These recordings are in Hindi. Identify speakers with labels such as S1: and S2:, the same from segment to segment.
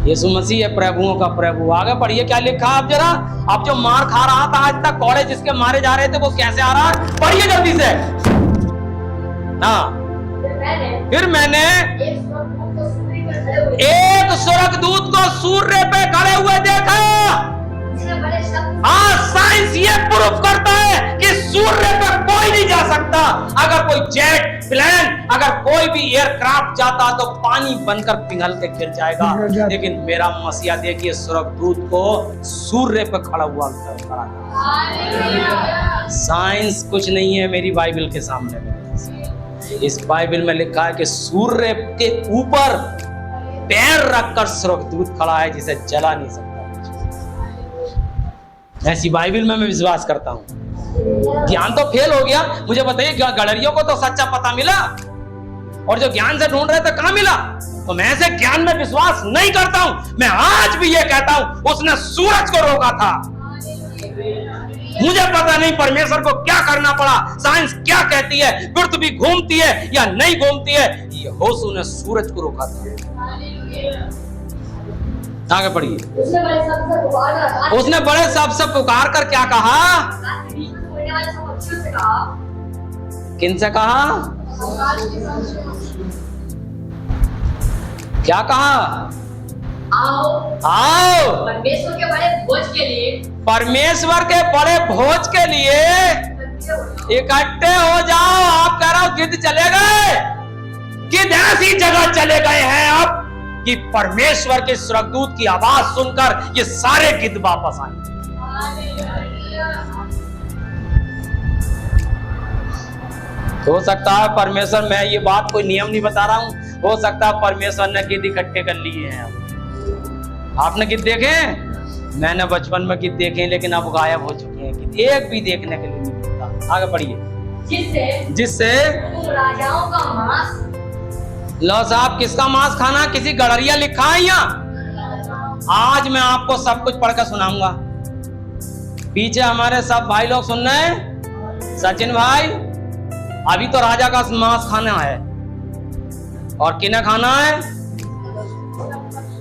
S1: यीशु मसीह है प्रभुओं का प्रभु। आगे पढ़िए क्या लिखा आप जरा। अब जो मार खा रहा था आज तक, कोड़े जिसके मारे जा रहे थे, वो कैसे आ रहा है? पढ़िए जल्दी से। हाँ, फिर मैंने एक स्वर्गदूत को सूर्य पे खड़े हुए देखा। हाँ, साइंस ये प्रूफ करता है कि सूर्य पे कोई नहीं जा सकता। अगर कोई जेट प्लेन, अगर कोई भी एयरक्राफ्ट जाता तो पानी बनकर पिघल के गिर जाएगा। लेकिन मेरा मसीहा देखिए स्वर्गदूत को सूर्य पे खड़ा हुआ खड़ा। साइंस कुछ नहीं है मेरी बाइबल के सामने। इस बाइबल में लिखा है कि सूर्य के ऊपर पैर रखकर स्वर्गदूत खड़ा है जिसे जला नहीं सकता। ऐसी बाइबल में मैं विश्वास करता हूं। ज्ञान तो फेल हो गया। मुझे बताइए, गडरियों को तो सच्चा पता मिला, और जो ज्ञान से ढूंढ रहे थे कहां मिला? तो मैं ऐसे ज्ञान में विश्वास नहीं करता हूं। मैं आज भी ये कहता हूं, उसने सूरज को रोका था। मुझे पता नहीं परमेश्वर को क्या करना पड़ा, साइंस क्या कहती है, पृथ्वी घूमती है या नहीं घूमती है, यहोशू ने सूरज को रोका था। आगे पढ़िए। उसने बड़े शब्द से पुकार कर क्या कहा? किन से कहा? क्या कहा? आओ
S2: परमेश्वर के बड़े भोज के लिए,
S1: परमेश्वर के बड़े भोज के लिए इकट्ठे हो जाओ। आप कह रहे हो गिद्ध चले गए? गिद्ध ऐसी जगह चले गए हैं अब कि परमेश्वर के स्वर्गदूत की आवाज सुनकर ये सारे गिद्ध वापस आए। हो सकता है परमेश्वर, मैं ये बात कोई नियम नहीं बता रहा हूं, हो सकता है परमेश्वर ने गिद्ध इकट्ठे कर लिए हैं। आपने गिद्ध देखे? मैंने बचपन में गिद्ध देखे, लेकिन अब गायब हो चुके हैं गिद्ध, एक भी देखने के लिए नहीं मिलता। आगे पढ़िए। जिससे
S2: राजाओं का मांस।
S1: लो साहब, किसका मांस खाना? किसी गडरिया लिखा है यहाँ? आज मैं आपको सब कुछ पढ़कर सुनाऊंगा। पीछे हमारे सब भाई लोग सुन रहे हैं। सचिन भाई, अभी तो राजा का मांस खाना है, और किन्हें खाना है?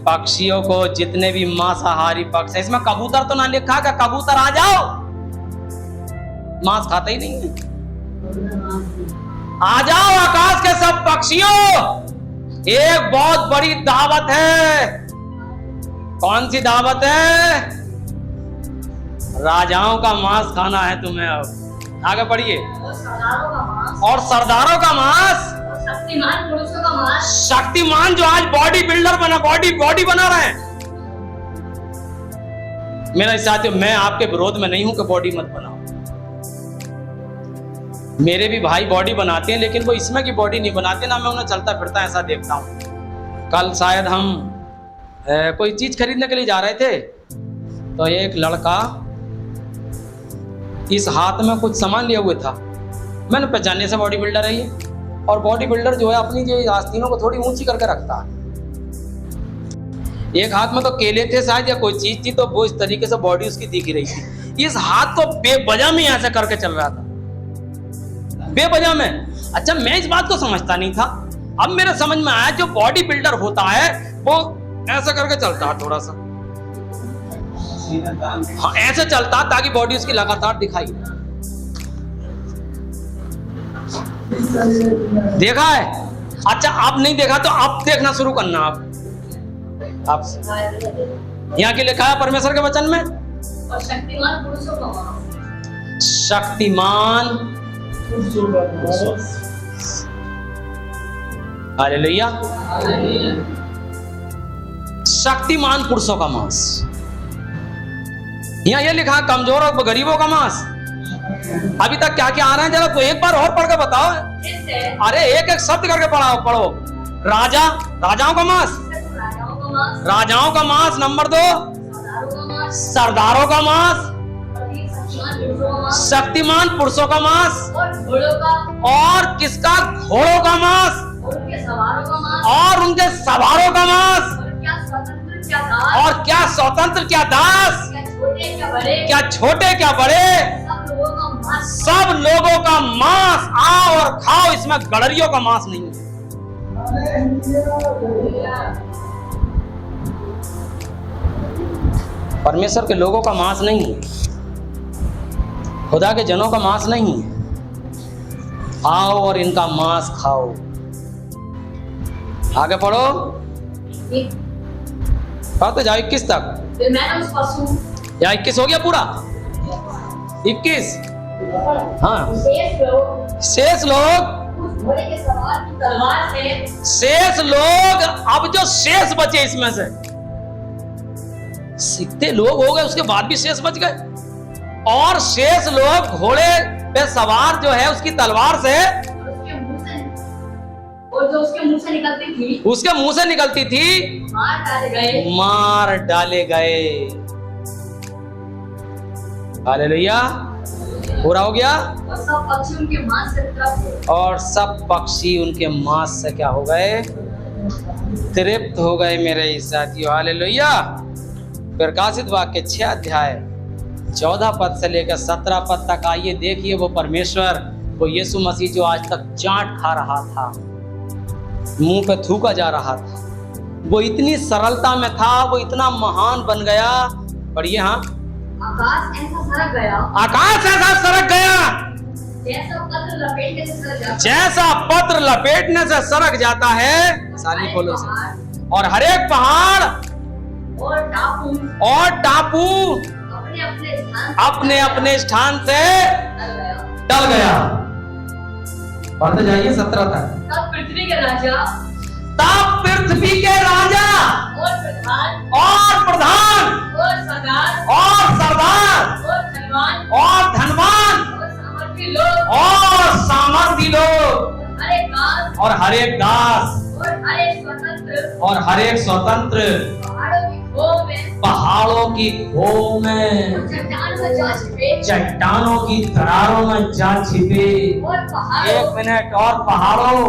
S1: पक्षियों को, जितने भी मांसाहारी पक्षी। इसमें कबूतर तो ना लिखा है? कबूतर आ जाओ, मांस खाते ही नहीं है। आ जाओ आकाश के सब पक्षियों, एक बहुत बड़ी दावत है। कौन सी दावत है? राजाओं का मांस खाना है तुम्हें। अब आगे पढ़िए। और सरदारों का मांस,
S2: शक्तिमान पुरुषों का मांस।
S1: शक्तिमान जो आज बॉडी बिल्डर बॉडी बना रहे हैं। मेरा साथियों, मैं आपके विरोध में नहीं हूं कि बॉडी मत बनाओ। मेरे भी भाई बॉडी बनाते हैं, लेकिन वो इसमें की बॉडी नहीं बनाते ना। मैं उन्हें चलता फिरता ऐसा देखता हूँ। कल शायद हम कोई चीज खरीदने के लिए जा रहे थे, तो एक लड़का इस हाथ में कुछ सामान लिया हुआ था। मैंने पहचानने से बॉडी बिल्डर है ये। और बॉडी बिल्डर जो है अपनी जो आस्तीनों को थोड़ी ऊंची करके रखता है। एक हाथ में तो केले थे शायद या कोई चीज थी, तो वो इस तरीके से बॉडी उसकी दिख रही थी। इस हाथ को बेवजह में ऐसे करके चल रहा था, बेवजह में। अच्छा, मैं इस बात को समझता नहीं था। अब मेरे समझ में आया, जो बॉडी बिल्डर होता है वो ऐसा करके चलता है, थोड़ा सा हाँ ऐसे चलता, ताकि बॉडी उसकी लगातार दिखाई दे। देखा है? अच्छा, आप नहीं देखा तो आप देखना शुरू करना। आप यहाँ के लिखा है परमेश्वर के वचन में,
S2: और शक्तिमान पुरुषों का मांस।
S1: शक्तिमान, हालेलुया, शक्तिमान पुरुषों का मांस। यहाँ ये लिखा है कमजोर और गरीबों का मांस। अभी तक क्या क्या आ रहा है जरा तो एक बार और पढ़ के बताओ। अरे एक एक शब्द करके पढ़ो। राजाओं का मांस, राजाओं का मांस। नंबर 2, सरदारों का मांस, शक्तिमान पुरुषों का मांस, और किसका? घोड़ों का मांस, और उनके सवारों का मांस। और क्या स्वतंत्र, क्या दास, क्या छोटे क्या बड़े, सब लोगों का मांस आओ और खाओ। इसमें गडरियों का मांस नहीं है। परमेश्वर के लोगों का मांस नहीं है, खुदा के जनों का मांस नहीं है। आओ और इनका मांस खाओ। आगे पढ़ो, पढ़ते जाओ 21 तक।
S2: फिर मैंने उस पशु
S1: या 21 हो गया पूरा? 21। हाँ, शेष लोग
S2: उस घोड़े के सवार की तलवार से,
S1: शेष लोग, अब जो शेष बचे इसमें से, सीखते लोग हो गए, उसके बाद भी शेष बच गए। और शेष लोग घोड़े पे सवार जो है उसकी तलवार से,
S2: और जो उसके मुंह से निकलती थी,
S1: उसके मुंह से निकलती थी,
S2: मार डाले गए।
S1: मार डाले गए। हालेलुया, पूरा हो गया।
S2: और सब पक्षी उनके मांस से तृप्त हुए।
S1: और सब पक्षी उनके मांस से क्या हो गए? तृप्त हो गए मेरे साथियों। हालेलुया। प्रकाशित वाक्य 6 अध्याय 14 पद से लेकर 17 पद तक आइए, देखिए वो परमेश्वर, वो यीशु मसीह जो आज तक चाट खा रहा था, मुंह पे थूका जा रहा था, वो इतनी सरलता में था, वो इतना महान बन गया। पढ़िए। हाँ,
S2: आकाश ऐसा सरक गया,
S1: आकाश ऐसा सरक गया
S2: जैसा पत्र लपेटने से सरक जाता है।
S1: जैसा पत्र लपेटने से सरक जाता है। साली खोलो से। और हर एक पहाड़
S2: और
S1: टापू अपने अपने स्थान से टल गया। पढ़ते जाइए 17 तक।
S2: तब पृथ्वी के राजा
S1: और प्रधान और सरदार और धनवान और सामर्थी लोग और हर एक दास और हर एक स्वतंत्र पहाड़ों की खो में, चट्टानों की दरारों में जा छिपे। 1 मिनट। और पहाड़ों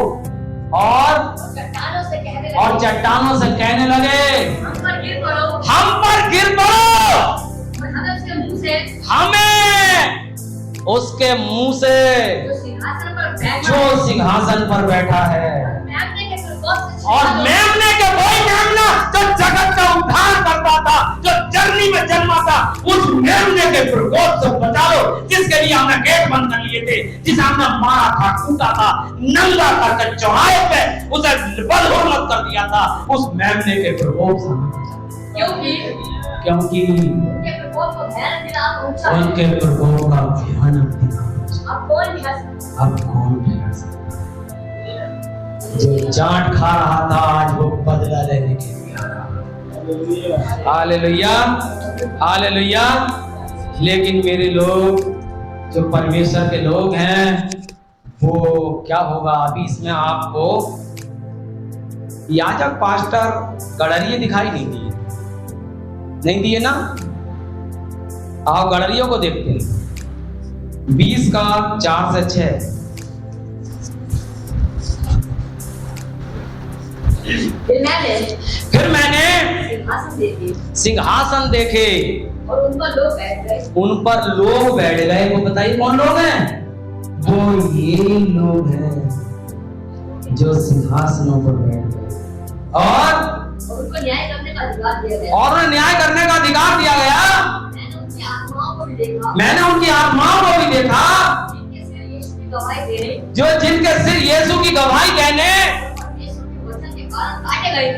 S1: और चट्टानों से कहने लगे, हम पर गिर पड़ो। हमें उसके मुंह से जो सिंहासन पर बैठा है और मेमने के वही मेमना जो जगत का उद्धार करता था, जो जर्नी में जन्मा था, उस मेमने के प्रकोप से बचा लो, जिसके लिए हमने गेट बंद कर लिए थे, जिसे हमने मारा था, कूटा था, नंगा करके चौराहे पे उसे बदहुरमत कर दिया था, उस मेमने के प्रकोप से क्योंकि उनके प्रकोप का भयानक दिखा। अब कौन ठहर सकता? जो चाट खा रहा था आज वो बदला लेने के लिए आ रहा। Hallelujah, hallelujah. लेकिन मेरे लोग जो परमेश्वर के लोग हैं, वो क्या होगा अभी इसमें आपको याजक पास्टर गड़रिये दिखाई नहीं दिए ना? आओ गड़रियों को देखते हैं। 20 का 4 से 6। फिर मैंने सिंहासन देखे
S2: और उन पर लोग बैठ गए।
S1: वो बताइए कौन लोग हैं? वो ये लोग हैं जो सिंहासनों पर बैठ गए और
S2: उनको न्याय करने का अधिकार दिया गया।
S1: मैंने उनकी आत्माओं को भी देखा जो जिनके सिर यीशु की गवाही कहने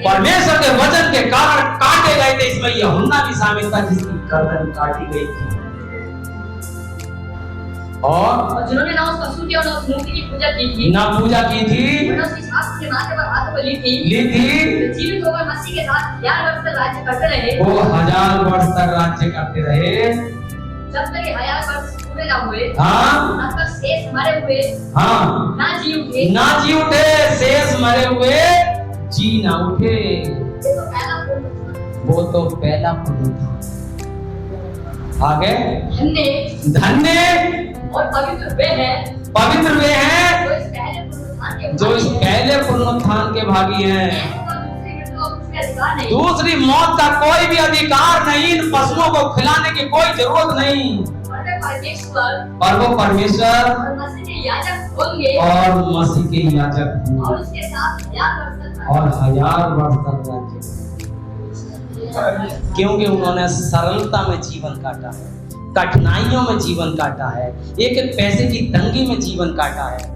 S1: परमेश्वर के वचन के कारण काटे गए थे। इसमें यूहन्ना भी शामिल था जिसकी गर्दन काटी गई थी। और
S2: जिन्होंने ना उस पशु की और उस मूर्ति की पूजा की थी,
S1: उसकी
S2: सांस के माथे पर हाथ को ली थी, जीवित होकर मसीह के साथ 1000 वर्ष तक राज्य करते रहे।
S1: वो 1000 वर्ष तक राज्य करते रहे
S2: जब तक 1000 वर्ष पूरे ना हुए।
S1: हाँ,
S2: तब तक शेष मरे हुए
S1: हाँ
S2: ना जी उठे,
S1: शेष मरे हुए जी ना उठे। वो तो पहला पुनरुत्थान। आगे धन्य
S2: और पवित्र वे हैं
S1: जो इस पहले पुनरुत्थान के भागी हैं। दूसरी मौत का कोई भी अधिकार नहीं, इन पशुओं को खिलाने की कोई जरूरत नहीं। और वो परमेश्वर
S2: और मसीह के याजक होंगे
S1: और 1000 वर्ष तक राज्य। क्योंकि उन्होंने सरलता में जीवन काटा है, कठिनाइयों में जीवन काटा है, एक एक पैसे की तंगी में जीवन काटा है।